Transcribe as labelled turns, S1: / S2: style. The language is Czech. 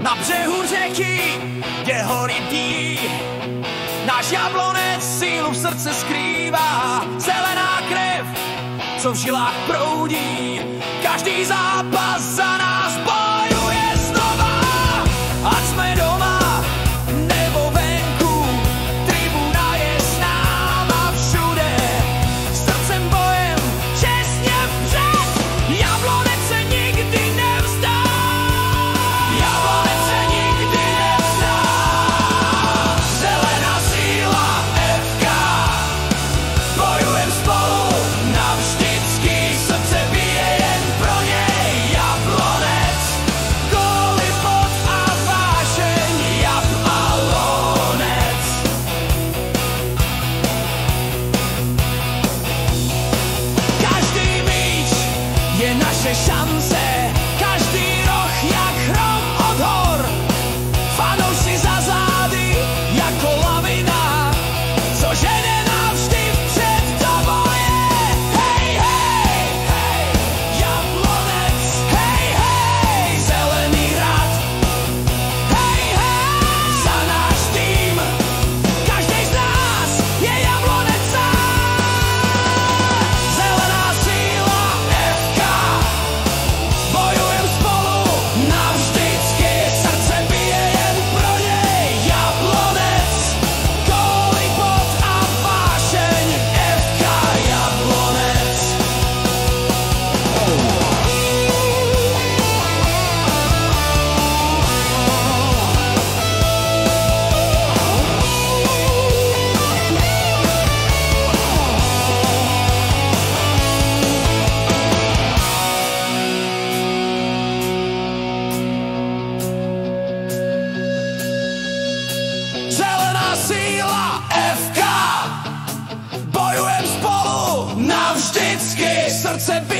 S1: Na břehu řeky, kde hory bdí, náš Jablonec sílu v srdce skrývá. Zelená krev, co v žilách proudí, každý zápas za nás bojuje znova. Ať jsme doma nebo venku, tribuna je s náma všude. Srdcem bojem čestně vpřed, Jablonec se nikdy nevzdá. Jablonec se nikdy nevzdá. Zelená síla FK, bojujem spolu navždycky, srdce bije jen pro něj. Jablonec, góly, pot a vášeň, Jablonec. Každý míč je naše šance, každý roh jak hrom od hor. Fanoušci za zády jako lavina, co žene navždy vpřed do boje. Hej, hej, hej, Jablonec, hej, hej, Zelený hrad. Hej, hej, za náš tým, každý z nás je Jablonec sám. Zelená síla FK, bojujem spolu navždycky, srdce bije jen pro něj. Jablonec, góly, pot a vášeň, FK Jablonec. Zelená síla FK, bojujem spolu navždycky, srdce bije